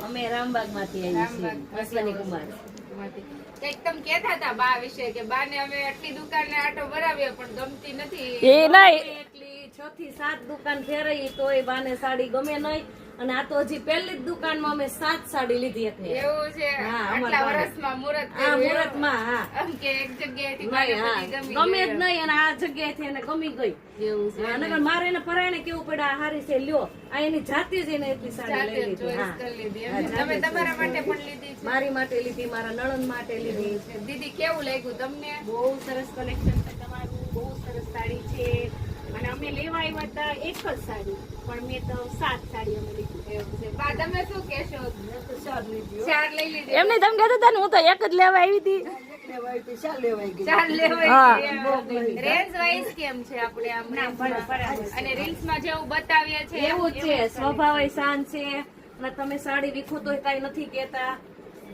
અમે રામબાગ માંથી આવી છીએ, અશ્વની કુમાર. કઈક તમે કહેતા હતા બા વિશે કે બા ને અમે આટલી દુકાને આટો ભરાવ્યો પણ ગમતી નથી. એ નહીં, એટલી 6 થી 7 દુકાન ફેરવી તોય બાને સાડી ગમે નહીં. અને આ તો હજી પહેલી જ દુકાનમાં અમે 7 સાડી લીધી હતી. એવું છે? આટલા વર્ષમાં મુહૂર્ત હા, મુહૂર્તમાં. હા, આમ કે એક જગ્યાએથી ગમે જ નહીં અને આ જગ્યાએથી એને ગમી ગઈ. એવું છે. અને મારે એને પરાયણે કેવું પડ્યા હારી છે લ્યો, આ એની જાતે જ એને એટલી સાડી લઈ લીધી. ચોઈસ કરી લીધી એમ. તમે તમારા માટે પણ લીધી છે? મારી માટે લીધી, મારા નણંદ માટે લીધી. દીદી કેવું લાગ્યું તમને? બહુ સરસ કલેક્શન છે તમારું, બહુ સરસ સાડી છે. અને અમે લેવા આવ્યા હતા એક જ સાડી, પણ મેં તો 7 સાડી અમે લીધી. એવું છે. બા તમે શું કહેશો? 4 લઈ લીધી. એમને તમે કહેતા હતા ને હું તો એક જ લેવા આવી હતી. 4 લેવાય. હા. રેન્જ વાઇઝ કેમ છે આપણે આમ અને રીલ્સ માં જેવું બતાવીએ છે એવું જ છે, સ્વભાવ શાંત છે. અને તમે સાડી વિખો તોય કઈ નથી કેતા,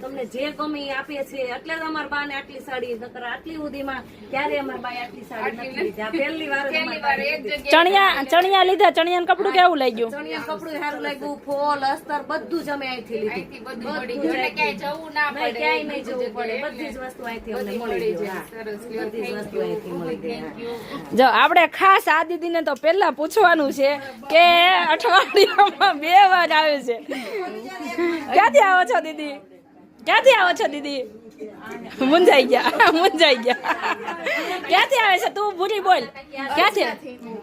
તમને જે ગમે એ આપે છે. એટલે જ અમારા બા ને આટલી સાડી, નકર આટલી સુધીમાં ક્યારે અમારા બા આટલી સાડી નથી લીધી. આ પહેલી વાર જ અમારી બા એક લીધી. જગ્યાએ ચણિયા લીધા, ચણિયાનું કપડું કેવું લાગ્યું? ચણિયા કપડું સારું લાગ્યું, ફોલ અસ્તર બધું જ અમે અહીંથી લીધું. અહીંથી બધું મળી ગયું એટલે ક્યાંય જવું ના નહીં, પડે. ક્યાંય નહીં જવું પડે, બધી જ વસ્તુ અહીંથી અમને મળી ગઈ. હા, સરસ. બધી જ વસ્તુ અહીંથી મળી ગઈ. હા. જો આપણે ખાસ આ દીદીને તો પેલા પૂછવાનું છે કે અઠવાડિયામાં 2 વાર આવે છે. ક્યાંથી આવો છો દીદી? ક્યાંથી આવો છો દીદી? મુંજાઈ ગયા. ક્યાંથી આવે છે તું? ભૂરી બોલ. ક્યાંથી?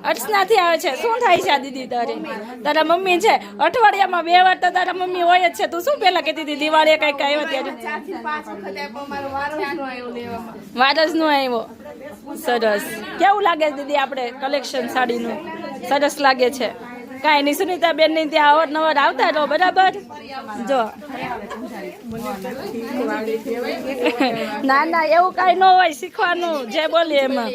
અર્ચનાથી આવે છે. શું થાય છે આ દીદી તારે? તારા મમ્મી છે અઠવાડિયામાં 2 વાર તો તારા મમ્મી હોય જ છે. તું શું પેલા કહેતી હતી દિવાળી કઈક આવ્યો ત્યારે? 4 થી 5 વખત આપ્યો મારો વારો જ ન આવ્યો લેવામાં. વારસ નો આવ્યો. સરસ. કેવું લાગે છે દીદી આપણે કલેક્શન સાડીનું? સરસ લાગે છે. કાંઈ નહીં, સુનિતા બેન ની ત્યાં અવારનવાર આવતા રહો, બરાબર? જો ના ના એવું કાંઈ ન હોય, શીખવાનું જે બોલીએ એમાં.